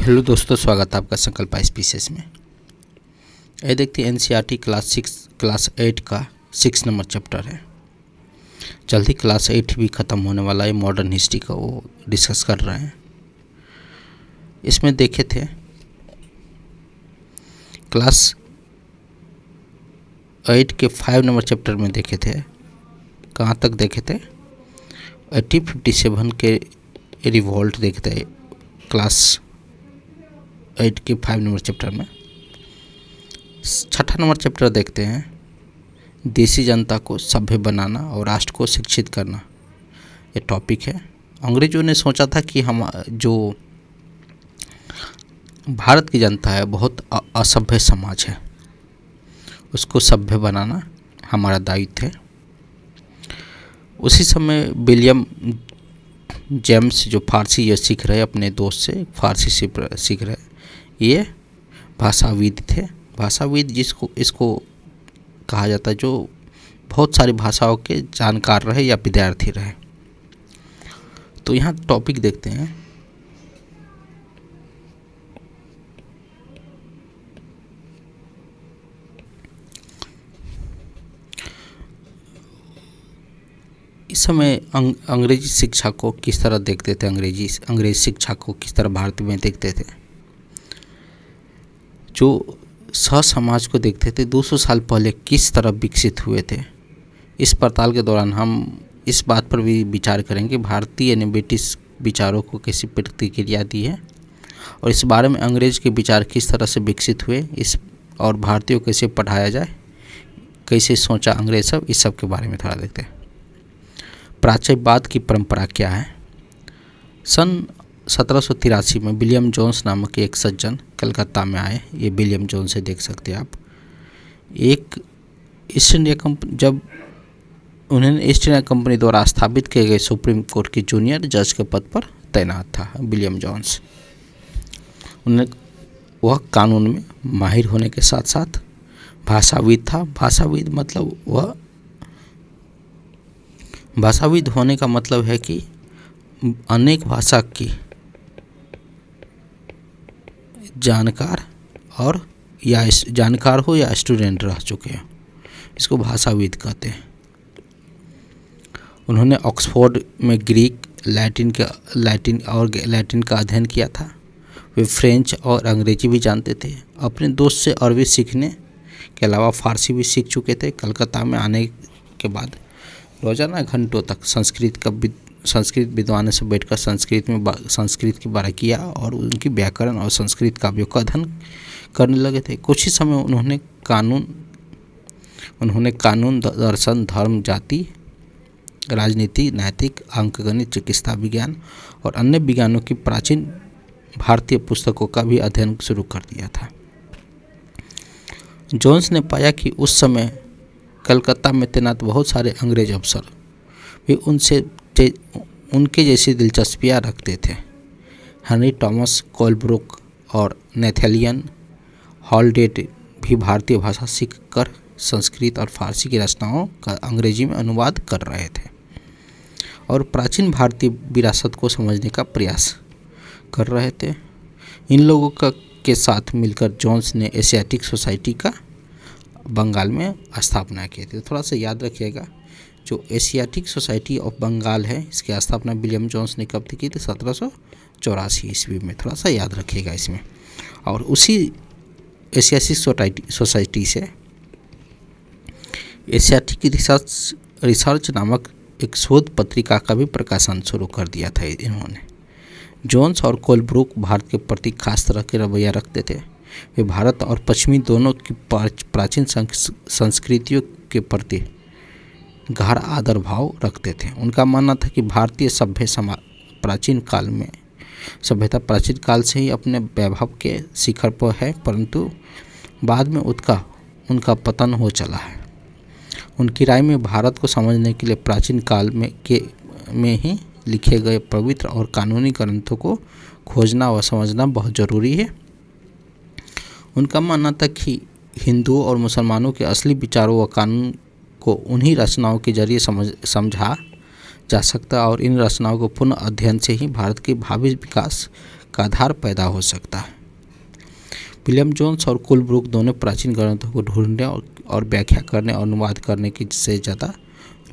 Hello दोस्तों, स्वागत है आपका संकल्प स्पीसेस में। ये देखते हैं एनसीईआरटी क्लास 8 का 6 नंबर चैप्टर है। जल्दी क्लास 8 भी ख़त्म होने वाला है। मॉडर्न हिस्ट्री का वो डिस्कस कर रहे हैं। इसमें देखे थे क्लास 8 के 5 नंबर चैप्टर में देखे थे। कहाँ तक देखे थे? 1857 के रिवॉल्ट देखे थे क्लास 8 के 5 नंबर चैप्टर में। 6 नंबर चैप्टर देखते हैं, देसी जनता को सभ्य बनाना और राष्ट्र को शिक्षित करना। ये टॉपिक है। अंग्रेजों ने सोचा था कि हम जो भारत की जनता है बहुत असभ्य समाज है, उसको सभ्य बनाना हमारा दायित्व है। उसी समय विलियम जेम्स जो फारसी ये सीख रहे, अपने दोस्त से फारसी सीख रहे, ये भाषाविद थे। भाषाविद इसको कहा जाता है जो बहुत सारी भाषाओं के जानकार रहे या विद्यार्थी रहे। तो यहाँ टॉपिक देखते हैं। इस समय अंग्रेजी शिक्षा को किस तरह देखते थे, अंग्रेजी शिक्षा को किस तरह भारत में देखते थे। जो समाज को देखते थे 200 साल पहले किस तरह विकसित हुए थे। इस पड़ताल के दौरान हम इस बात पर भी विचार करेंगे भारतीय ने ब्रिटिश विचारों को कैसी प्रतिक्रिया दी है और इस बारे में अंग्रेज के विचार किस तरह से विकसित हुए, और भारतीयों को कैसे पढ़ाया जाए, कैसे सोचा अंग्रेज सब, इस सब के बारे में थोड़ा देखते हैं। प्राच्यवाद की परंपरा क्या है? सन 1783 में विलियम जोन्स नामक एक सज्जन कलकत्ता में आए। ये विलियम जोन्स से देख सकते हैं आप। एक ईस्ट इंडिया कंपनी, जब उन्होंने ईस्ट इंडिया कंपनी द्वारा स्थापित किए गए सुप्रीम कोर्ट की जूनियर जज के पद पर तैनात था विलियम जोन्स। वह कानून में माहिर होने के साथ साथ भाषाविद था। भाषाविद मतलब भाषाविद होने का मतलब है कि अनेक भाषा की जानकार हो या स्टूडेंट रह चुके हैं, इसको भाषाविद कहते हैं। उन्होंने ऑक्सफोर्ड में ग्रीक, लैटिन का अध्ययन किया था। वे फ्रेंच और अंग्रेजी भी जानते थे। अपने दोस्त से अरबी सीखने के अलावा फारसी भी सीख चुके थे। कलकत्ता में आने के बाद रोजाना घंटों तक संस्कृत विद्वानों से बैठकर संस्कृत की बारीकियाँ और उनकी व्याकरण और संस्कृत काव्यों का अध्ययन करने लगे थे। कुछ ही समय उन्होंने कानून, दर्शन, धर्म, जाति, राजनीति, नैतिक, अंकगणित, चिकित्सा विज्ञान और अन्य विज्ञानों की प्राचीन भारतीय पुस्तकों का भी अध्ययन शुरू कर दिया था। जोन्स ने पाया कि उस समय कलकत्ता में तैनात बहुत सारे अंग्रेज अफसर भी उनके जैसी दिलचस्पियाँ रखते थे। हेनरी टॉमस, कोलब्रुक और नेथेलियन हॉलडेट भी भारतीय भाषा सीखकर संस्कृत और फारसी की रचनाओं का अंग्रेजी में अनुवाद कर रहे थे और प्राचीन भारतीय विरासत को समझने का प्रयास कर रहे थे। इन लोगों के साथ मिलकर जोन्स ने एशियाटिक सोसाइटी का बंगाल में स्थापना की थी। थोड़ा सा याद रखिएगा, जो एशियाटिक सोसाइटी ऑफ बंगाल है, इसकी स्थापना विलियम जोन्स ने कब की थी? 1784 ईस्वी में। थोड़ा सा याद रखिएगा इसमें। और उसी एशियाटिक सोसाइटी से एशियाटिक रिसर्च नामक एक शोध पत्रिका का भी प्रकाशन शुरू कर दिया था इन्होंने। जोन्स और कोलब्रुक भारत के प्रति खास तरह के रवैया रखते थे। वे भारत और पश्चिमी दोनों की प्राचीन संस्कृतियों के प्रति गहरा आदर भाव रखते थे। उनका मानना था कि भारतीय सभ्यता प्राचीन काल से ही अपने वैभव के शिखर पर है, परंतु बाद में उनका पतन हो चला है। उनकी राय में भारत को समझने के लिए प्राचीन काल में ही लिखे गए पवित्र और कानूनी ग्रंथों को खोजना व समझना बहुत ज़रूरी है। उनका मानना था कि हिंदुओं और मुसलमानों के असली विचारों व कानून को उन्हीं रचनाओं के जरिए समझा जा सकता और इन रचनाओं को पुनः अध्ययन से ही भारत के भावी विकास का आधार पैदा हो सकता है। विलियम जोन्स और कोलब्रुक दोनों प्राचीन ग्रंथों को ढूंढने और व्याख्या करने और अनुवाद करने की से ज़्यादा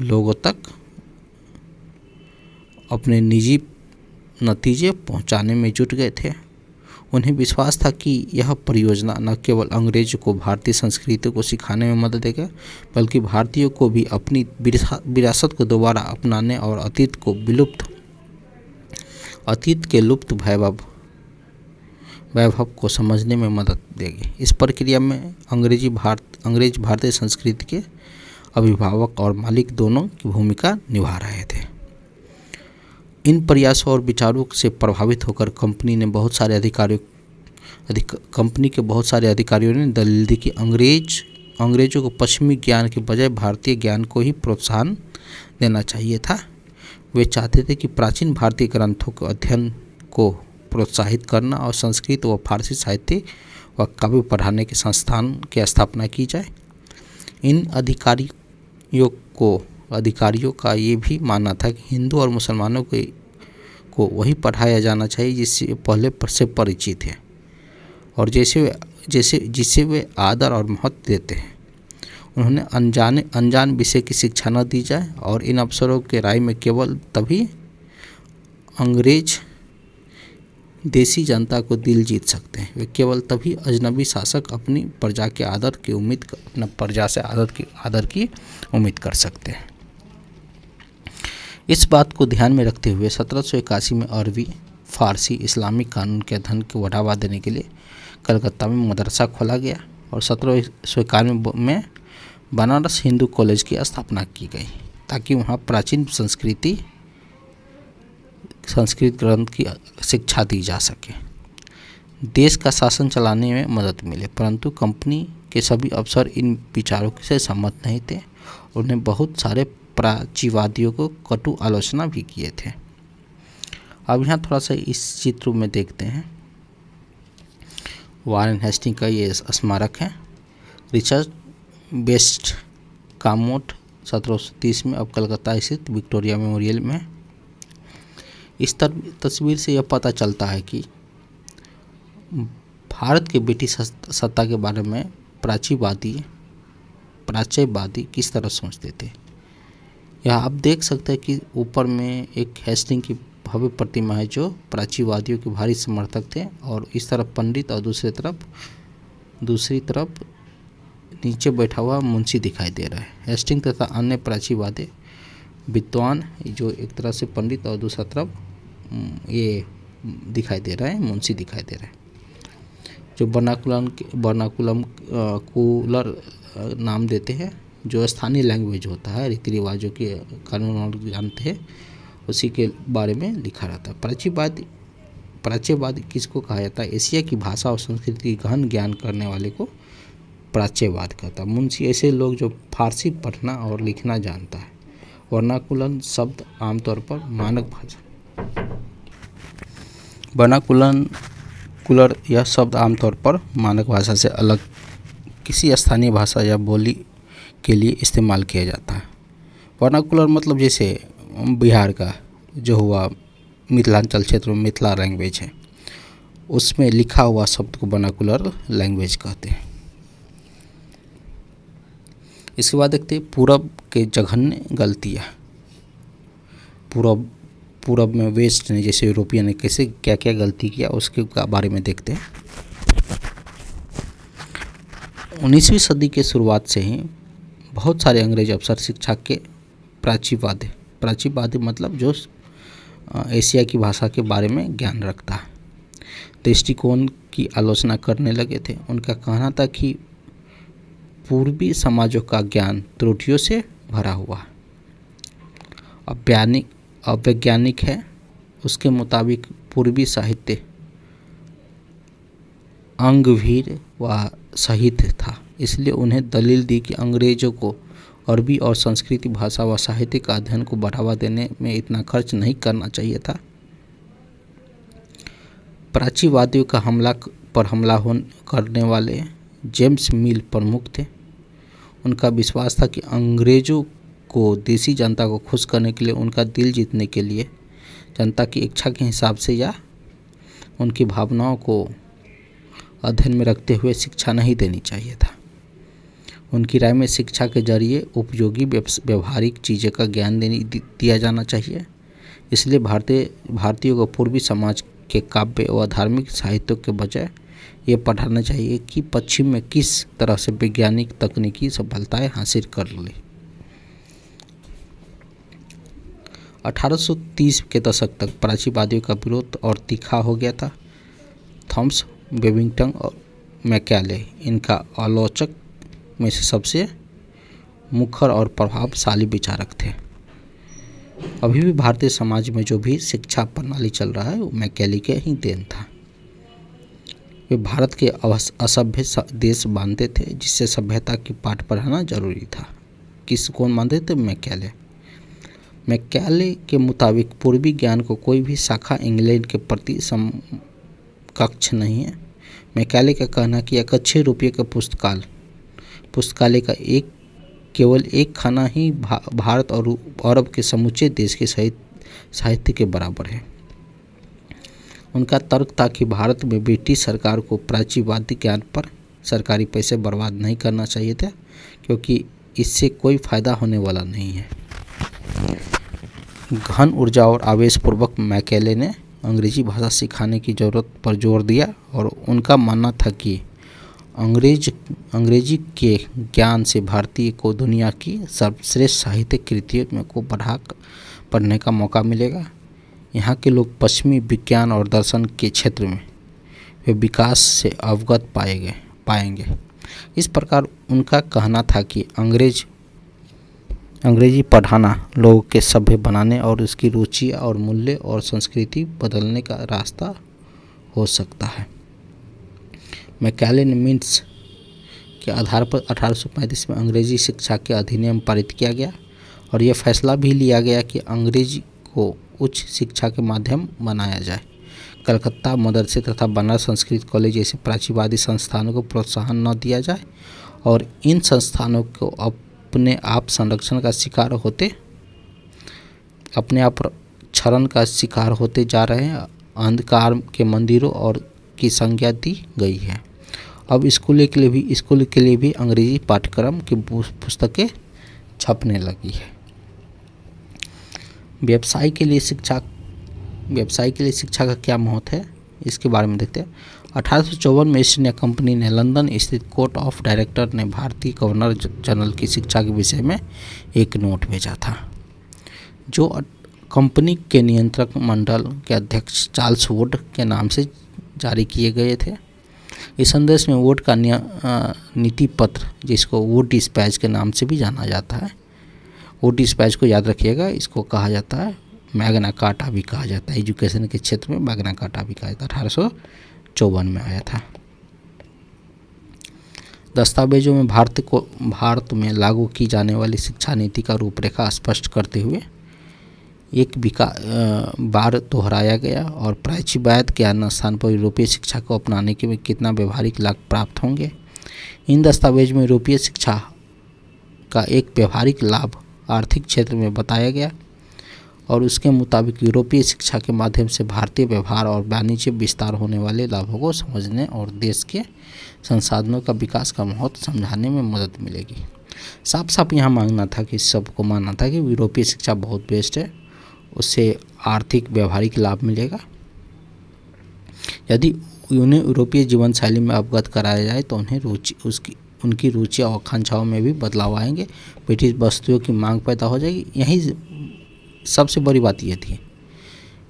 लोगों तक अपने निजी नतीजे पहुंचाने में जुट गए थे। उन्हें विश्वास था कि यह परियोजना न केवल अंग्रेजों को भारतीय संस्कृति को सिखाने में मदद देगा, बल्कि भारतीयों को भी अपनी विरासत को दोबारा अपनाने और अतीत के लुप्त वैभव को समझने में मदद देगी। इस प्रक्रिया में अंग्रेज भारतीय संस्कृति के अभिभावक और मालिक दोनों की भूमिका निभा रहे थे। इन प्रयासों और विचारों से प्रभावित होकर कंपनी के बहुत सारे अधिकारियों ने दलील दी कि अंग्रेजों को पश्चिमी ज्ञान के बजाय भारतीय ज्ञान को ही प्रोत्साहन देना चाहिए था। वे चाहते थे कि प्राचीन भारतीय ग्रंथों के अध्ययन को प्रोत्साहित करना और संस्कृत व फारसी साहित्य व काव्य पढ़ाने के संस्थान की स्थापना की जाए। इन अधिकारियों का ये भी मानना था कि हिंदू और मुसलमानों को वही पढ़ाया जाना चाहिए जिससे पहले से परिचित है और जिसे वे आदर और महत्व देते हैं। उन्होंने अनजान विषय की शिक्षा न दी जाए और इन अफसरों के राय में केवल तभी अंग्रेज देसी जनता को दिल जीत सकते हैं। वे केवल तभी अजनबी शासक अपनी प्रजा के आदर की उम्मीद कर सकते हैं। इस बात को ध्यान में रखते हुए 1781 में अरबी, फारसी, इस्लामिक कानून के अध्ययन को बढ़ावा देने के लिए कलकत्ता में मदरसा खोला गया और 1791 में बनारस हिंदू कॉलेज की स्थापना की गई ताकि वहाँ प्राचीन संस्कृत ग्रंथ की शिक्षा दी जा सके। देश का शासन चलाने में मदद मिले, परंतु कंपनी के सभी अफसर इन विचारों से सहमत नहीं थे। उन्होंने बहुत सारे प्राच्यवादियों को कटु आलोचना भी किए थे। अब यहाँ थोड़ा सा इस चित्र में देखते हैं। वारेन हेस्टिंग का ये स्मारक है। रिचर्ड बेस्ट कामोट 1730 में अब कलकत्ता स्थित विक्टोरिया मेमोरियल में। इस तस्वीर से यह पता चलता है कि भारत के ब्रिटिश सत्ता के बारे में प्राच्यवादी किस तरह सोचते थे। यह आप देख सकते हैं कि ऊपर में एक हेस्टिंग की भव्य प्रतिमा है जो प्राच्यवादियों के भारी समर्थक थे और इस तरफ पंडित और दूसरी तरफ नीचे बैठा हुआ मुंशी दिखाई दे रहा है। हेस्टिंग तथा अन्य प्राच्यवादी विद्वान जो एक तरह से पंडित और दूसरा तरफ ये दिखाई दे रहा है मुंशी दिखाई दे रहा है, जो वर्नाकुलम कूलर नाम देते हैं, जो स्थानीय लैंग्वेज होता है, रीति रिवाजों के कानून जानते हैं, उसी के बारे में लिखा रहता है। प्राच्यवादी किसको कहा जाता है? एशिया की भाषा और संस्कृति की गहन ज्ञान करने वाले को प्राच्यवाद कहता है। मुंशी ऐसे लोग जो फारसी पढ़ना और लिखना जानता है। वर्नाकुलर शब्द आमतौर पर यह शब्द आमतौर पर मानक भाषा से अलग किसी स्थानीय भाषा या बोली के लिए इस्तेमाल किया जाता है। वर्नाकुलर मतलब जैसे बिहार का जो हुआ मिथिलांचल क्षेत्र में मिथिला लैंग्वेज है, उसमें लिखा हुआ शब्द को वर्नाकुलर लैंग्वेज कहते हैं। इसके बाद देखते हैं पूरब के जघन्य गलतियाँ। पूरब में वेस्ट ने जैसे यूरोपियन ने कैसे क्या क्या गलती किया उसके बारे में देखते हैं। 19वीं सदी के शुरुआत से ही बहुत सारे अंग्रेज अफसर शिक्षा के प्राच्यवादी मतलब जो एशिया की भाषा के बारे में ज्ञान रखता है दृष्टिकोण की आलोचना करने लगे थे। उनका कहना था कि पूर्वी समाजों का ज्ञान त्रुटियों से भरा हुआ अवैज्ञानिक है। उसके मुताबिक पूर्वी साहित्य अंगभीर व सहित था, इसलिए उन्हें दलील दी कि अंग्रेजों को अरबी और संस्कृत भाषा व साहित्य का अध्ययन को बढ़ावा देने में इतना खर्च नहीं करना चाहिए था। प्राच्यवादियों का हमला करने वाले जेम्स मिल प्रमुख थे। उनका विश्वास था कि अंग्रेजों को देसी जनता को खुश करने के लिए, उनका दिल जीतने के लिए, जनता की इच्छा के हिसाब से या उनकी भावनाओं को अध्ययन में रखते हुए शिक्षा नहीं देनी चाहिए था। उनकी राय में शिक्षा के जरिए उपयोगी व्यवहारिक चीज़ें का ज्ञान दिया जाना चाहिए। इसलिए भारतीयों को पूर्वी समाज के काव्य व धार्मिक साहित्यों के बजाय ये पढ़ाना चाहिए कि पश्चिम में किस तरह से वैज्ञानिक तकनीकी सफलताएं हासिल कर ली। 1830 के दशक तक प्राचीवादियों का विरोध और तीखा हो गया था। थॉमस, बेबिंगटन और मैकॉले इनका आलोचक में से सबसे मुखर और प्रभावशाली विचारक थे। अभी भी भारतीय समाज में जो भी शिक्षा प्रणाली चल रहा है वो मैकॉले के ही देन था। वे भारत के असभ्य देश मानते थे जिससे सभ्यता की पाठ पढ़ाना जरूरी था। कौन मानते थे? मैकॉले। मैकॉले के मुताबिक पूर्वी ज्ञान को कोई भी शाखा इंग्लैंड के प्रति समकक्ष नहीं है। मैकॉले का कहना कि एक अच्छे रुपये का पुस्तकालय का केवल एक खाना ही भारत और अरब के समूचे देश के साहित्य के बराबर है। उनका तर्क था कि भारत में ब्रिटिश सरकार को प्राचीवादी ज्ञान पर सरकारी पैसे बर्बाद नहीं करना चाहिए था, क्योंकि इससे कोई फायदा होने वाला नहीं है। घन ऊर्जा और आवेशपूर्वक मैकॉले ने अंग्रेजी भाषा सिखाने की जरूरत पर जोर दिया और उनका मानना था कि अंग्रेजी के ज्ञान से भारतीय को दुनिया की सर्वश्रेष्ठ साहित्य कृतियों को पढ़ने का मौका मिलेगा। यहाँ के लोग पश्चिमी विज्ञान और दर्शन के क्षेत्र में वे विकास से अवगत पाएंगे। इस प्रकार उनका कहना था कि अंग्रेजी पढ़ाना लोगों के सभ्य बनाने और उसकी रुचि और मूल्य और संस्कृति बदलने का रास्ता हो सकता है। मैकॉले ने मिन्ट्स के आधार पर 1835 में अंग्रेजी शिक्षा के अधिनियम पारित किया गया और यह फैसला भी लिया गया कि अंग्रेजी को उच्च शिक्षा के माध्यम बनाया जाए। कलकत्ता मदरसे तथा बनारस संस्कृत कॉलेज जैसे प्राचीवादी संस्थानों को प्रोत्साहन न दिया जाए और इन संस्थानों को अपने आप संरक्षण का शिकार होते जा रहे हैं। अंधकार के मंदिरों और की संज्ञा दी गई है। अब स्कूल के लिए भी अंग्रेजी पाठ्यक्रम की पुस्तकें छपने लगी है। व्यवसाय के लिए शिक्षा का क्या महत्व है, इसके बारे में देखते हैं। 1854 में ईस्ट इंडिया कंपनी ने लंदन स्थित कोर्ट ऑफ डायरेक्टर ने भारतीय गवर्नर जनरल की शिक्षा के विषय में एक नोट भेजा था, जो कंपनी के नियंत्रक मंडल के अध्यक्ष चार्ल्स वुड के नाम से जारी किए गए थे। इस संदेश में वुड का नीति पत्र, जिसको वुड डिस्पैच के नाम से भी जाना जाता है, वुड डिस्पैच को याद रखिएगा, इसको कहा जाता है मैग्ना कार्टा भी कहा जाता है। एजुकेशन के क्षेत्र में मैग्ना कार्टा भी कहा जाता है। 1854 में आया था। दस्तावेजों में भारत में लागू की जाने वाली शिक्षा नीति का रूपरेखा स्पष्ट करते हुए एक बार दोहराया गया और प्राचीवाद के अन्य स्थान पर यूरोपीय शिक्षा को अपनाने के कितना व्यवहारिक लाभ प्राप्त होंगे। इन दस्तावेज में यूरोपीय शिक्षा का एक व्यवहारिक लाभ आर्थिक क्षेत्र में बताया गया और उसके मुताबिक यूरोपीय शिक्षा के माध्यम से भारतीय व्यवहार और वाणिज्य विस्तार होने वाले लाभों को समझने और देश के संसाधनों का विकास का महत्व समझाने में मदद मिलेगी। साफ साफ यहाँ मांगना था कि सबको मानना था कि यूरोपीय शिक्षा बहुत बेस्ट है, उससे आर्थिक व्यवहारिक लाभ मिलेगा। यदि उन्हें यूरोपीय जीवन शैली में अवगत कराया जाए तो उनकी रुचि और आकांक्षाओं में भी बदलाव आएंगे। ब्रिटिश वस्तुओं की मांग पैदा हो जाएगी। यही सबसे बड़ी बात ये थी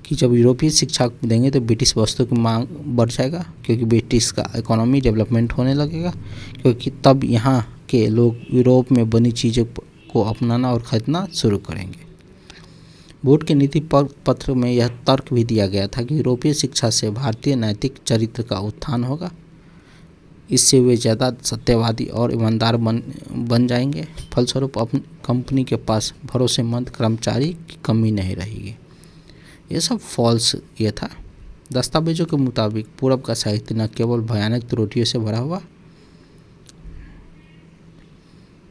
कि जब यूरोपीय शिक्षा देंगे तो ब्रिटिश वस्तुओं की मांग बढ़ जाएगा, क्योंकि ब्रिटिश का इकोनॉमी डेवलपमेंट होने लगेगा, क्योंकि तब यहाँ के लोग यूरोप में बनी चीज़ों को अपनाना और ख़रीदना शुरू करेंगे। बोर्ड के नीति पत्र में यह तर्क भी दिया गया था कि यूरोपीय शिक्षा से भारतीय नैतिक चरित्र का उत्थान होगा। इससे वे ज़्यादा सत्यवादी और ईमानदार बन जाएंगे। फलस्वरूप अपनी कंपनी के पास भरोसेमंद कर्मचारी की कमी नहीं रहेगी। ये सब फॉल्स ये था। दस्तावेजों के मुताबिक पूर्व का साहित्य न केवल भयानक त्रुटियों से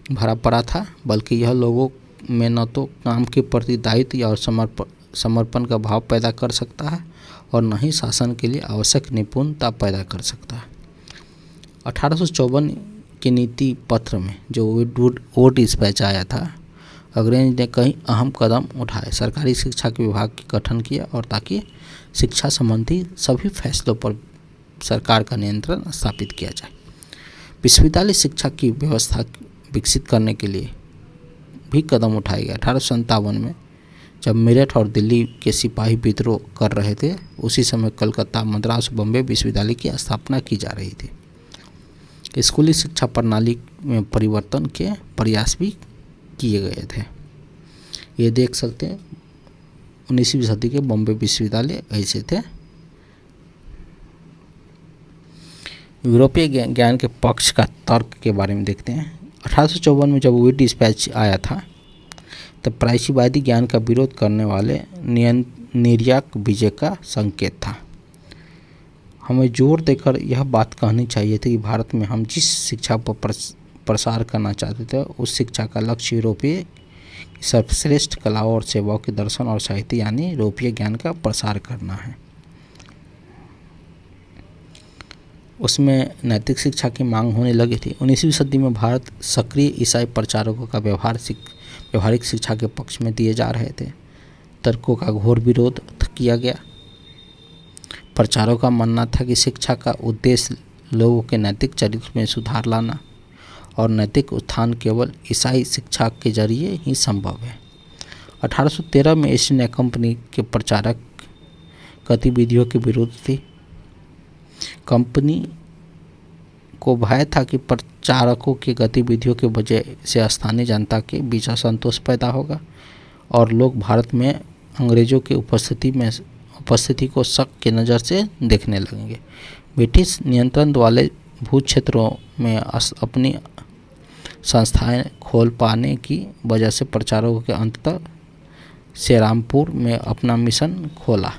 भरा पड़ा था, बल्कि यह लोगों में न तो काम के प्रति दायित्व और समर्पण का भाव पैदा कर सकता है और न ही शासन के लिए आवश्यक निपुणता पैदा कर सकता है। 1854 के नीति पत्र में जो वुड डिस्पैच आया था, अंग्रेज ने कई अहम कदम उठाए, सरकारी शिक्षा के विभाग के गठन किया और ताकि शिक्षा संबंधी सभी फैसलों पर सरकार का नियंत्रण स्थापित किया जाए। विश्वविद्यालय शिक्षा की व्यवस्था विकसित करने के लिए भी कदम उठाए गए। 1857 में जब मेरठ और दिल्ली के सिपाही विद्रोह कर रहे थे, उसी समय कलकत्ता, मद्रास, बम्बे विश्वविद्यालय की स्थापना की जा रही थी। स्कूली शिक्षा प्रणाली में परिवर्तन के प्रयास भी किए गए थे। ये देख सकते हैं 19वीं सदी के बॉम्बे विश्वविद्यालय ऐसे थे। यूरोपीय ज्ञान के पक्ष का तर्क के बारे में देखते हैं। 1854 में जब वुड डिस्पैच आया था तब प्रायशीवादी ज्ञान का विरोध करने वाले निर्याक विजय का संकेत था। हमें जोर देकर यह बात कहनी चाहिए थी कि भारत में हम जिस शिक्षा पर प्रसार करना चाहते थे, उस शिक्षा का लक्ष्य यूरोपीय सर्वश्रेष्ठ कलाओं और सेवाओं के दर्शन और साहित्य यानी यूरोपीय ज्ञान का प्रसार करना है। उसमें नैतिक शिक्षा की मांग होने लगी थी। 19वीं सदी में भारत सक्रिय ईसाई प्रचारकों का व्यवहारिक शिक्षा के पक्ष में दिए जा रहे थे। तर्कों का घोर विरोध किया गया। प्रचारकों का मानना था कि शिक्षा का उद्देश्य लोगों के नैतिक चरित्र में सुधार लाना और नैतिक उत्थान केवल ईसाई शिक्षा के जरिए ही संभव है। 1813 में ईस्ट इंडिया कंपनी के प्रचारक गतिविधियों के विरुद्ध थी। कंपनी को भय था कि प्रचारकों की गतिविधियों की वजह से स्थानीय जनता के बीच असंतोष पैदा होगा और लोग भारत में अंग्रेजों की उपस्थिति को शक की नज़र से देखने लगेंगे। ब्रिटिश नियंत्रण वाले भू क्षेत्रों में अपनी संस्थाएं खोल पाने की वजह से प्रचारकों के अंततः श्रीरामपुर में अपना मिशन खोला।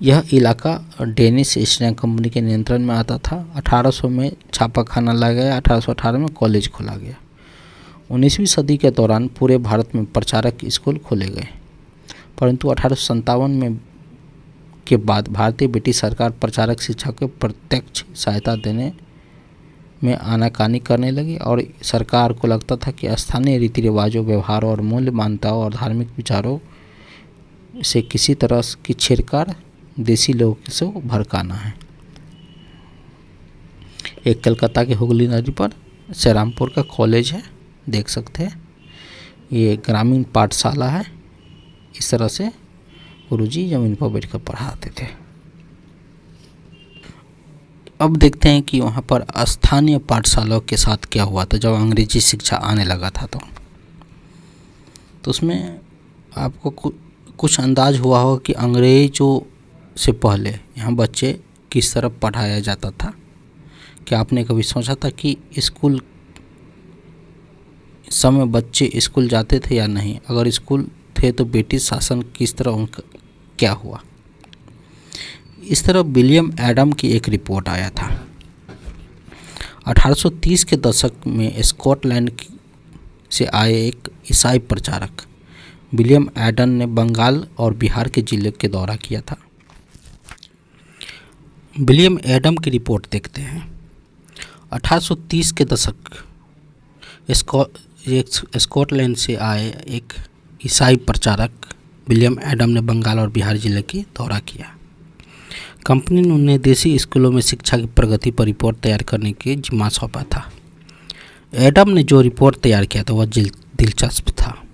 यह इलाका डेनिश ईस्ट इंडिया कंपनी के नियंत्रण में आता था। 1800 में छापाखाना लगाया गया। 1818 में कॉलेज खोला गया। 19वीं सदी के दौरान पूरे भारत में प्रचारक स्कूल खोले गए, परंतु 1857 में के बाद भारतीय ब्रिटिश सरकार प्रचारक शिक्षा को प्रत्यक्ष सहायता देने में आनाकानी करने लगी और सरकार को लगता था कि स्थानीय रीति रिवाजों, व्यवहारों और मूल्य मान्यताओं और धार्मिक विचारों से किसी तरह की छेड़छाड़ देसी लोगों से भड़काना है। एक कलकत्ता के हुगली नदी पर श्रीरामपुर का कॉलेज है, देख सकते हैं। ये ग्रामीण पाठशाला है। इस तरह से गुरुजी जमीन पर बैठकर पढ़ाते थे। अब देखते हैं कि वहाँ पर स्थानीय पाठशालाओं के साथ क्या हुआ था जब अंग्रेजी शिक्षा आने लगा था। तो उसमें आपको कुछ अंदाज हुआ होगा कि अंग्रेजों से पहले यहाँ बच्चे किस तरह पढ़ाया जाता था। क्या आपने कभी सोचा था कि स्कूल समय बच्चे स्कूल जाते थे या नहीं? अगर स्कूल थे तो ब्रिटिश शासन किस तरह उनका क्या हुआ? इस तरह विलियम एडम की एक रिपोर्ट आया था। 1830 के दशक में स्कॉटलैंड से आए एक ईसाई प्रचारक विलियम एडम ने बंगाल और बिहार के जिले के दौरा किया था। विलियम एडम की रिपोर्ट देखते हैं। 1830 के दशक स्कॉटलैंड से आए एक ईसाई प्रचारक विलियम एडम ने बंगाल और बिहार जिले की दौरा किया। कंपनी ने उन्हें देसी स्कूलों में शिक्षा की प्रगति पर रिपोर्ट तैयार करने की जिम्मा सौंपा था। एडम ने जो रिपोर्ट तैयार किया था वह दिलचस्प था।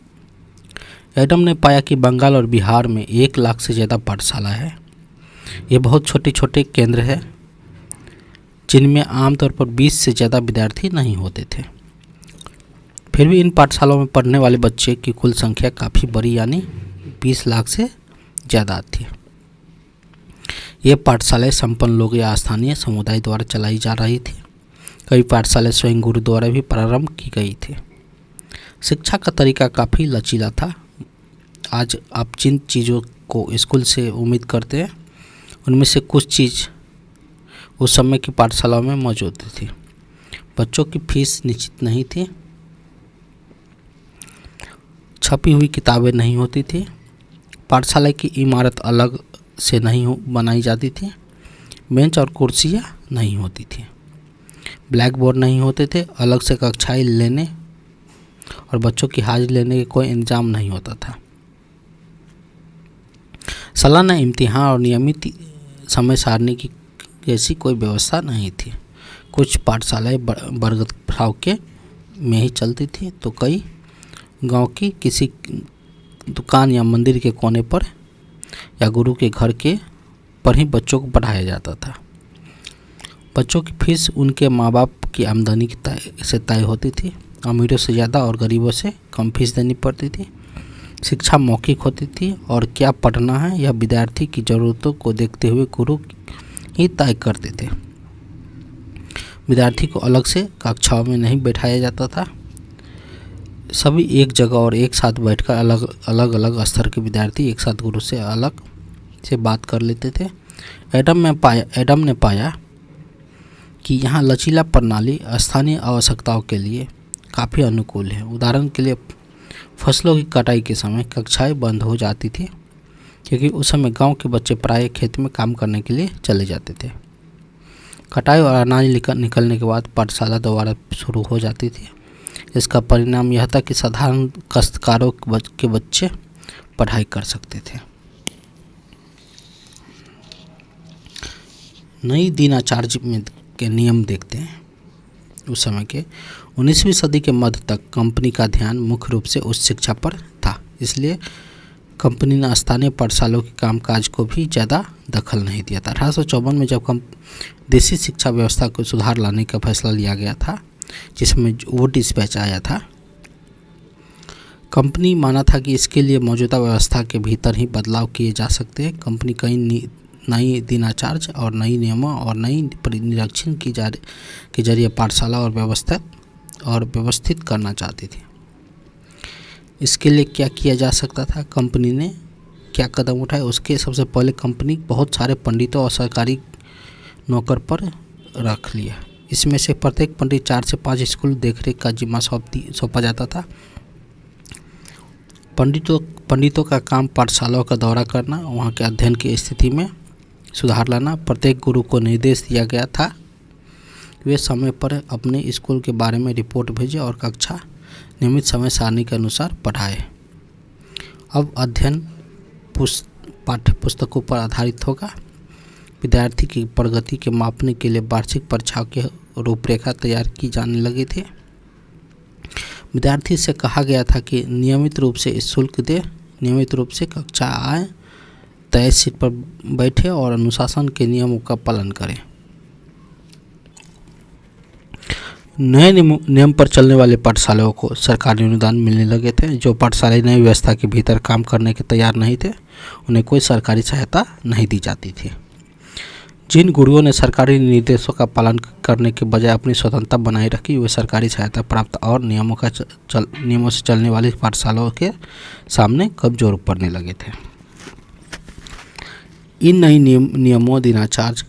एडम ने पाया कि बंगाल और बिहार में 1 लाख से ज़्यादा पाठशाला है। ये बहुत छोटे छोटे केंद्र हैं जिनमें आमतौर पर 20 से ज़्यादा विद्यार्थी नहीं होते थे। फिर भी इन पाठशालाओं में पढ़ने वाले बच्चे की कुल संख्या काफ़ी बड़ी यानी 20 लाख से ज़्यादा थी। ये पाठशालाएं संपन्न लोग या स्थानीय समुदाय द्वारा चलाई जा रही थी। कई पाठशालाएं स्वयं गुरु द्वारा भी प्रारंभ की गई थी। शिक्षा का तरीका काफ़ी लचीला था। आज आप जिन चीज़ों को स्कूल से उम्मीद करते हैं उनमें से कुछ चीज़ उस समय की पाठशालाओं में मौजूद थी। बच्चों की फीस निश्चित नहीं थी। छपी हुई किताबें नहीं होती थी। पाठशाला की इमारत अलग से नहीं बनाई जाती थी। बेंच और कुर्सियाँ नहीं होती थी। ब्लैक बोर्ड नहीं होते थे। अलग से कक्षाएं लेने और बच्चों की हाजिरी लेने का कोई इंतजाम नहीं होता था। सालाना इम्तिहान और नियमित समय सारणी की जैसी कोई व्यवस्था नहीं थी। कुछ पाठशालाएं वर्ग प्रभाव के में ही चलती थी, तो कई गांव की किसी दुकान या मंदिर के कोने पर या गुरु के घर के पर ही बच्चों को पढ़ाया जाता था। बच्चों की फीस उनके माँ बाप की आमदनी से तय होती थी। अमीरों से ज़्यादा और गरीबों से कम फीस देनी पड़ती थी। शिक्षा मौखिक होती थी और क्या पढ़ना है यह विद्यार्थी की ज़रूरतों को देखते हुए गुरु ही तय करते थे। विद्यार्थी को अलग से कक्षाओं में नहीं बैठाया जाता था। सभी एक जगह और एक साथ बैठकर अलग अलग स्तर के विद्यार्थी एक साथ गुरु से अलग से बात कर लेते थे। एडम ने पाया कि यहाँ लचीला प्रणाली स्थानीय आवश्यकताओं के लिए काफ़ी अनुकूल है। उदाहरण के लिए फसलों की कटाई के समय कक्षाएं बंद हो जाती थी, क्योंकि उस समय गांव के बच्चे प्रायः खेत में काम करने के लिए चले जाते थे। कटाई और अनाज निकलने के बाद पाठशाला दोबारा शुरू हो जाती थी। इसका परिणाम यह था कि साधारण काश्तकारों के बच्चे पढ़ाई कर सकते थे। नई दिनाचार्य में के नियम देखते हैं। उस समय के 19वीं सदी के मध्य तक कंपनी का ध्यान मुख्य रूप से उच्च शिक्षा पर था, इसलिए कंपनी ने स्थानीय पाठशालाओं के कामकाज को भी ज़्यादा दखल नहीं दिया था। 1854 में जब देशी शिक्षा व्यवस्था को सुधार लाने का फैसला लिया गया था, जिसमें वोट डिस्पैच आया था, कंपनी माना था कि इसके लिए मौजूदा व्यवस्था के भीतर ही बदलाव किए जा सकते हैं। कंपनी कई नई दिनाचार्य और नई नियमों और नई निरीक्षण के जरिए पाठशाला और व्यवस्थित करना चाहती थी। इसके लिए क्या किया जा सकता था, कंपनी ने क्या कदम उठाए? उसके सबसे पहले कंपनी बहुत सारे पंडितों और सरकारी नौकर पर रख लिया। इसमें से प्रत्येक पंडित 4 से 5 स्कूल देखरेख का जिम्मा सौंपा जाता था। पंडितों का काम पाठशालाओं का दौरा करना, वहाँ के अध्ययन की स्थिति में सुधार लाना। प्रत्येक गुरु को निर्देश दिया गया था वे समय पर अपने स्कूल के बारे में रिपोर्ट भेजें और कक्षा नियमित समय सारणी के अनुसार पढ़ाए। अब अध्ययन पाठ्य पुस्तकों पर आधारित होगा। विद्यार्थी की प्रगति के मापने के लिए वार्षिक परीक्षाओं की रूपरेखा तैयार की जाने लगी थी। विद्यार्थी से कहा गया था कि नियमित रूप से शुल्क दे, नियमित रूप से कक्षा आए, तय सीट पर बैठे और अनुशासन के नियमों का पालन करें। नए नियम पर चलने वाले पाठशालाओं को सरकारी अनुदान मिलने लगे थे। जो पाठशालाएं नई व्यवस्था के भीतर काम करने के तैयार नहीं थे, उन्हें कोई सरकारी सहायता नहीं दी जाती थी। जिन गुरुओं ने सरकारी निर्देशों का पालन करने के बजाय अपनी स्वतंत्रता बनाए रखी, वे सरकारी सहायता प्राप्त और नियमों से चलने वाली पाठशालाओं के सामने कमजोर पड़ने लगे थे। इन नई नियमों दिनाचार्य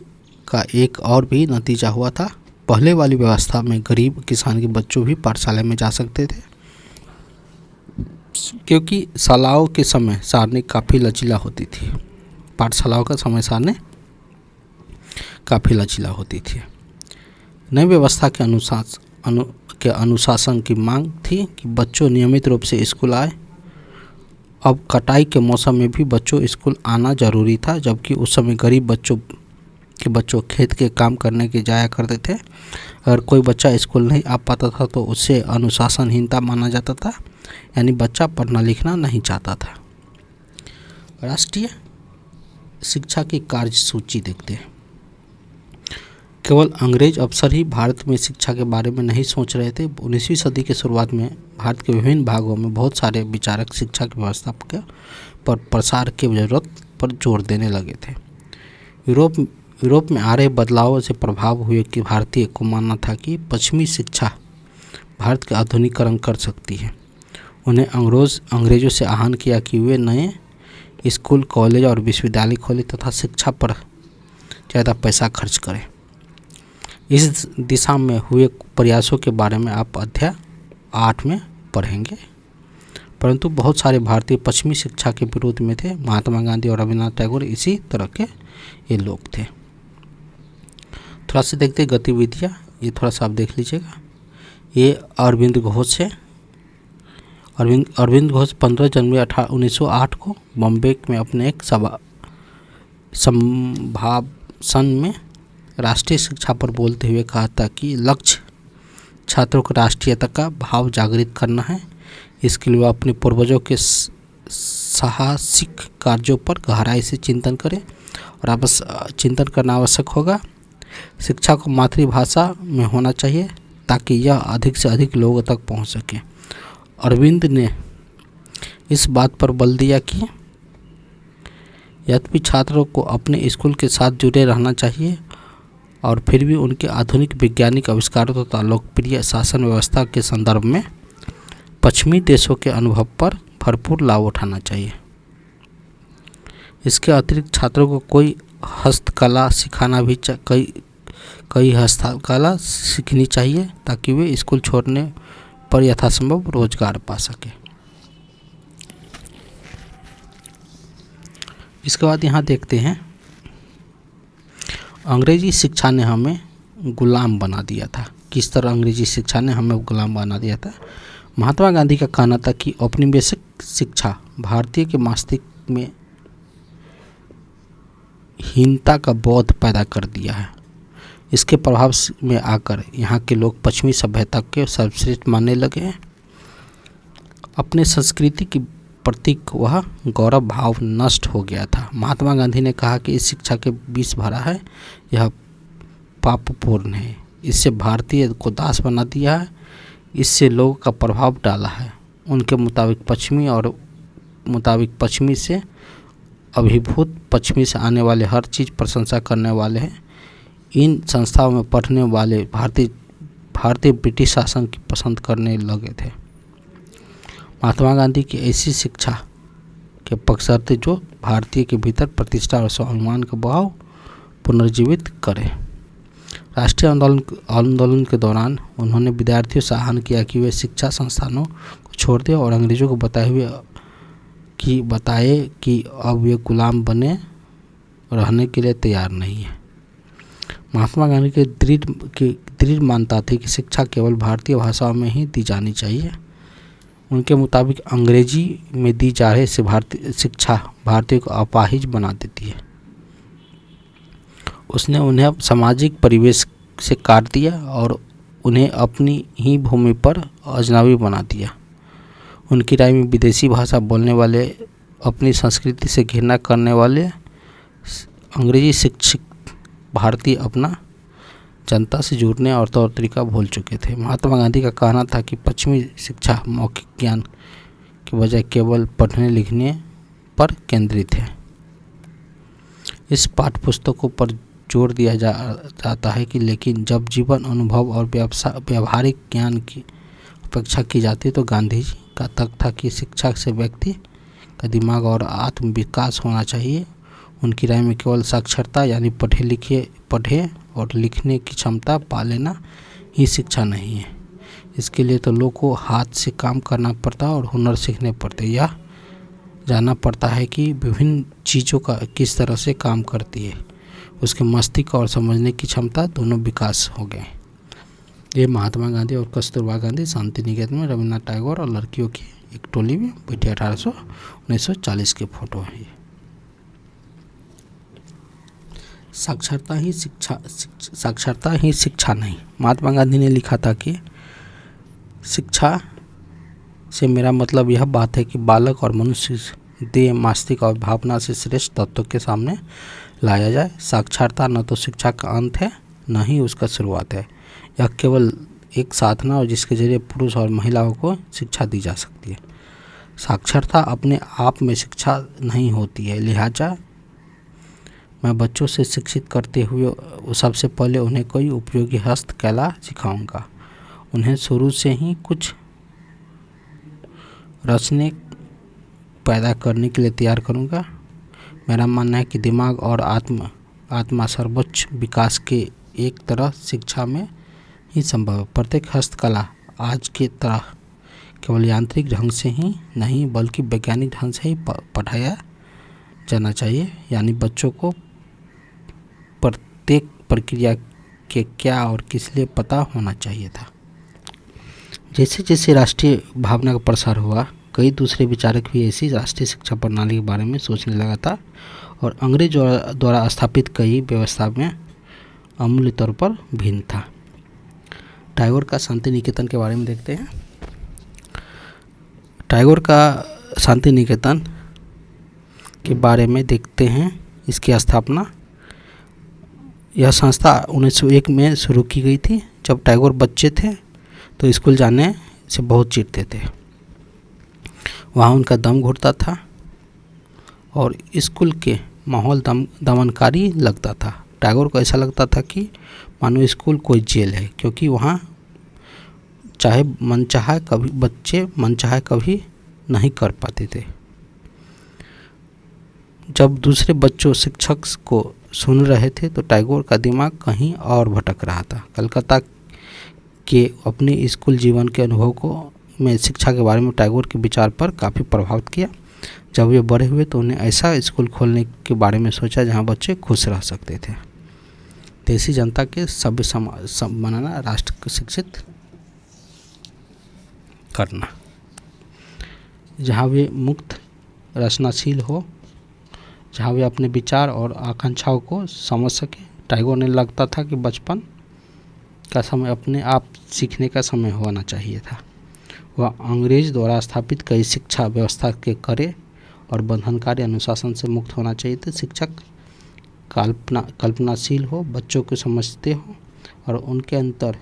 का एक और भी नतीजा हुआ था। पहले वाली व्यवस्था में गरीब किसान के बच्चों भी पाठशाला में जा सकते थे, क्योंकि शालाओं के समय सारणी काफ़ी लचीला होती थी। पाठशालाओं का समय सारणी काफ़ी लचीला होती थी। नई व्यवस्था के अनुशासन की मांग थी कि बच्चों नियमित रूप से स्कूल आए। अब कटाई के मौसम में भी बच्चों स्कूल आना जरूरी था, जबकि उस समय गरीब बच्चों खेत के काम करने के जाया करते थे। अगर कोई बच्चा स्कूल नहीं आ पाता था तो उसे अनुशासनहीनता माना जाता था, यानी बच्चा पढ़ना लिखना नहीं चाहता था। राष्ट्रीय शिक्षा की कार्यसूची देखते हैं। केवल अंग्रेज अफसर ही भारत में शिक्षा के बारे में नहीं सोच रहे थे। 19वीं सदी के शुरुआत में भारत के विभिन्न भागों में बहुत सारे विचारक शिक्षा की व्यवस्था पर प्रसार की जरूरत पर जोर देने लगे थे। यूरोप में आ रहे बदलावों से प्रभाव हुए कि भारतीय को मानना था कि पश्चिमी शिक्षा भारत का आधुनिकीकरण कर सकती है। उन्हें अंग्रेजों से आह्वान किया कि वे नए स्कूल, कॉलेज और विश्वविद्यालय खोले तथा शिक्षा पर ज़्यादा पैसा खर्च करें। इस दिशा में हुए प्रयासों के बारे में आप अध्याय 8 में पढ़ेंगे। परंतु बहुत सारे भारतीय पश्चिमी शिक्षा के विरोध में थे। महात्मा गांधी और रविन्द्रनाथ टैगोर इसी तरह के ये लोग थे। थोड़ा सा देखते गतिविधियाँ, ये थोड़ा सा आप देख लीजिएगा। ये अरविंद घोष है। अरविंद घोष 15 जनवरी 1908 को बॉम्बे में अपने एक संभाषण में राष्ट्रीय शिक्षा पर बोलते हुए कहा था कि लक्ष्य छात्रों को राष्ट्रीयता का भाव जागृत करना है। इसके लिए वह अपने पूर्वजों के साहसिक कार्यों पर गहराई से चिंतन करें और चिंतन करना आवश्यक होगा। शिक्षा को मातृभाषा में होना चाहिए ताकि यह अधिक से अधिक लोगों तक पहुंच सके। अरविंद ने इस बात पर बल दिया कि यद्यपि छात्रों को अपने स्कूल के साथ जुड़े रहना चाहिए और फिर भी उनके आधुनिक वैज्ञानिक आविष्कारों तथा लोकप्रिय शासन व्यवस्था के संदर्भ में पश्चिमी देशों के अनुभव पर भरपूर लाभ उठाना चाहिए। इसके अतिरिक्त छात्रों को कोई हस्तकला सिखाना भी कई हस्तकला सीखनी चाहिए ताकि वे स्कूल छोड़ने पर यथासंभव रोजगार पा सके। इसके बाद यहाँ देखते हैं, अंग्रेजी शिक्षा ने हमें गुलाम बना दिया था। किस तरह अंग्रेजी शिक्षा ने हमें गुलाम बना दिया था? महात्मा गांधी का कहना था कि औपनिवेशिक शिक्षा भारतीय के मस्तिष्क में हीनता का बोध पैदा कर दिया है। इसके प्रभाव में आकर यहाँ के लोग पश्चिमी सभ्यता के सर्वश्रेष्ठ मानने लगे हैं। अपने संस्कृति की प्रतीक वह गौरव भाव नष्ट हो गया था। महात्मा गांधी ने कहा कि इस शिक्षा के विष भरा है, यह पापपूर्ण है, इससे भारतीय को दास बना दिया है, इससे लोगों का प्रभाव डाला है। उनके मुताबिक पश्चिमी से अभिभूत, पश्चिमी से आने वाले हर चीज़ प्रशंसा करने वाले हैं। इन संस्थाओं में पढ़ने वाले भारतीय ब्रिटिश शासन की पसंद करने लगे थे। महात्मा गांधी की ऐसी शिक्षा के पक्षार्थी जो भारतीय के भीतर प्रतिष्ठा और स्वाभिमान का भाव पुनर्जीवित करे। राष्ट्रीय आंदोलन के दौरान उन्होंने विद्यार्थियों से आह्वान किया कि वे शिक्षा संस्थानों को छोड़ दें और अंग्रेजों को बताए कि अब वे गुलाम बने रहने के लिए तैयार नहीं है। महात्मा गांधी की दृढ़ मान्यता थी कि शिक्षा केवल भारतीय भाषाओं में ही दी जानी चाहिए। उनके मुताबिक अंग्रेजी में दी जा रही शिक्षा भारतीयों को अपाहिज बना देती है। उसने उन्हें सामाजिक परिवेश से काट दिया और उन्हें अपनी ही भूमि पर अजनबी बना दिया। उनकी राय में विदेशी भाषा बोलने वाले, अपनी संस्कृति से घृणा करने वाले अंग्रेजी शिक्षक भारतीय अपना जनता से जुड़ने और तौर तरीका भूल चुके थे। महात्मा गांधी का कहना था कि पश्चिमी शिक्षा मौखिक ज्ञान के बजाय केवल पढ़ने लिखने पर केंद्रित है। इस पाठ्यपुस्तकों पर जोर दिया जाता है कि लेकिन जब जीवन अनुभव और व्यावहारिक ज्ञान की अपेक्षा की जाती है तो गांधी जी का तर्क था कि शिक्षा से व्यक्ति का दिमाग और आत्म विकास होना चाहिए। उनकी राय में केवल साक्षरता यानी पढ़े और लिखने की क्षमता पा लेना ही शिक्षा नहीं है। इसके लिए तो लोगों को हाथ से काम करना पड़ता और हुनर सीखने पड़ते, यह जानना पड़ता है कि विभिन्न चीज़ों का किस तरह से काम करती है। उसके मस्तिष्क और समझने की क्षमता दोनों विकास हो गए। ये महात्मा गांधी और कस्तूरबा गांधी शांति निकेतन में रविन्द्रनाथ टैगोर और लड़कियों की एक टोली में बैठे 1940 के फोटो है। साक्षरता ही शिक्षा नहीं। महात्मा गांधी ने लिखा था कि शिक्षा से मेरा मतलब यह बात है कि बालक और मनुष्य देह, मस्तिष्क और भावना से श्रेष्ठ तत्वों के सामने लाया जाए। साक्षरता न तो शिक्षा का अंत है न ही उसका शुरुआत है। यह केवल एक साधना और जिसके जरिए पुरुष और महिलाओं को शिक्षा दी जा सकती है। साक्षरता अपने आप में शिक्षा नहीं होती है। लिहाजा मैं बच्चों से शिक्षित करते हुए सबसे पहले उन्हें कोई उपयोगी हस्तकला सिखाऊंगा। उन्हें शुरू से ही कुछ रचने पैदा करने के लिए तैयार करूंगा। मेरा मानना है कि दिमाग और आत्मा सर्वोच्च विकास के एक तरह शिक्षा में ही संभव है। प्रत्येक हस्तकला आज की तरह केवल यांत्रिक ढंग से ही नहीं बल्कि वैज्ञानिक ढंग से ही पढ़ाया जाना चाहिए। यानी बच्चों को प्रत्येक प्रक्रिया के क्या और किस लिए पता होना चाहिए था। जैसे जैसे राष्ट्रीय भावना का प्रसार हुआ, कई दूसरे विचारक भी ऐसी राष्ट्रीय शिक्षा प्रणाली के बारे में सोचने लगा था और अंग्रेज द्वारा स्थापित कई व्यवस्था में अमूल्य तौर पर भिन्न था। टैगोर का शांति निकेतन के बारे में देखते हैं। टैगोर का शांति निकेतन के बारे में देखते हैं। इसकी स्थापना, यह संस्था 1901 में शुरू की गई थी। जब टैगोर बच्चे थे तो स्कूल जाने से बहुत चिढ़ते थे। वहाँ उनका दम घुटता था और स्कूल के माहौल दमनकारी लगता था। टैगोर को ऐसा लगता था कि मानो स्कूल कोई जेल है, क्योंकि वहाँ बच्चे मनचाहा कभी नहीं कर पाते थे। जब दूसरे बच्चों शिक्षक को सुन रहे थे तो टैगोर का दिमाग कहीं और भटक रहा था। कलकत्ता के अपने स्कूल जीवन के अनुभव में शिक्षा के बारे में टैगोर के विचार पर काफ़ी प्रभावित किया। जब वे बड़े हुए तो उन्हें ऐसा स्कूल खोलने के बारे में सोचा जहां बच्चे खुश रह सकते थे। देशी जनता के सभ्य बनाना, राष्ट्र को शिक्षित करना, जहां वे मुक्त रचनाशील हो, जहां वे अपने विचार और आकांक्षाओं को समझ सके। टैगोर ने लगता था कि बचपन का समय अपने आप सीखने का समय होना चाहिए था। वह अंग्रेज द्वारा स्थापित कई शिक्षा व्यवस्था के कड़े और बंधनकारी अनुशासन से मुक्त होना चाहिए थे। शिक्षक कल्पनाशील हो, बच्चों को समझते हो और उनके अंतर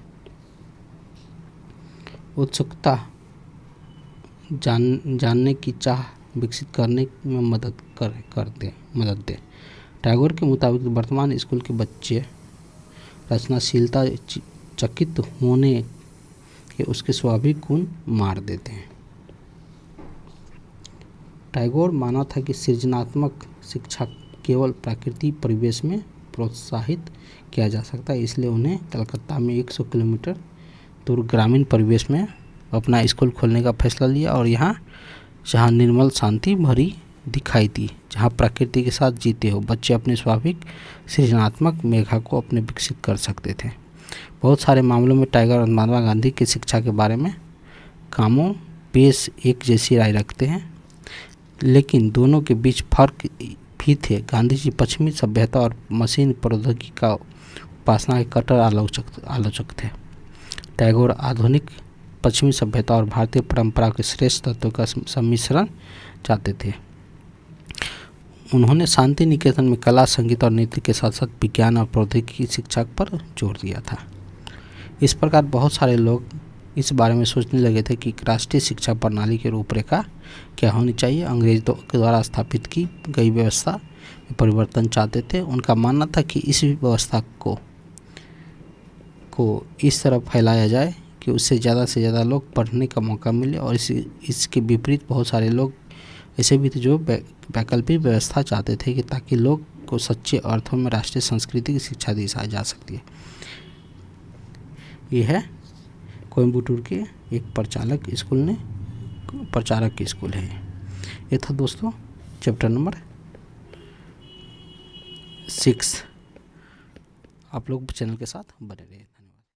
उत्सुकता जानने की चाह विकसित करने में मदद दे। टैगोर के मुताबिक वर्तमान स्कूल के बच्चे रचनाशीलता चकित होने के उसके स्वाभाविक गुण मार देते हैं। टैगोर माना था कि सृजनात्मक शिक्षा केवल प्राकृतिक परिवेश में प्रोत्साहित किया जा सकता है। इसलिए उन्हें कलकत्ता में 100 किलोमीटर दूर ग्रामीण परिवेश में अपना स्कूल खोलने का फैसला लिया और जहाँ निर्मल शांति भरी दिखाई दी, जहाँ प्रकृति के साथ जीते हो बच्चे अपने स्वाभाविक सृजनात्मक मेघा को अपने विकसित कर सकते थे। बहुत सारे मामलों में टैगोर और महात्मा गांधी की शिक्षा के बारे में कामों पेश एक जैसी राय रखते हैं, लेकिन दोनों के बीच फर्क भी थे। गांधी जी पश्चिमी सभ्यता और मशीन प्रौद्योगिकी का उपासना के कट्टर आलोचक थे। टैगोर आधुनिक पश्चिमी सभ्यता और भारतीय परंपरा के श्रेष्ठ तत्वों का सम्मिश्रण चाहते थे। उन्होंने शांति निकेतन में कला, संगीत और नृत्य के साथ साथ विज्ञान और प्रौद्योगिकी की शिक्षा पर जोर दिया था। इस प्रकार बहुत सारे लोग इस बारे में सोचने लगे थे कि राष्ट्रीय शिक्षा प्रणाली की रूपरेखा क्या होनी चाहिए। अंग्रेज के द्वारा स्थापित की गई व्यवस्था में परिवर्तन चाहते थे। उनका मानना था कि इस व्यवस्था को इस तरह फैलाया जाए कि उससे ज़्यादा से ज़्यादा लोग पढ़ने का मौका मिले, और इसके विपरीत बहुत सारे लोग ऐसे भी थे जो वैकल्पिक व्यवस्था चाहते थे कि ताकि लोग को सच्चे अर्थों में राष्ट्रीय संस्कृति की शिक्षा दी जा सकती है। ये है कोयम्बटूर के एक प्रचारक स्कूल है। ये था दोस्तों चैप्टर नंबर 6। आप लोग चैनल के साथ बने रहिए।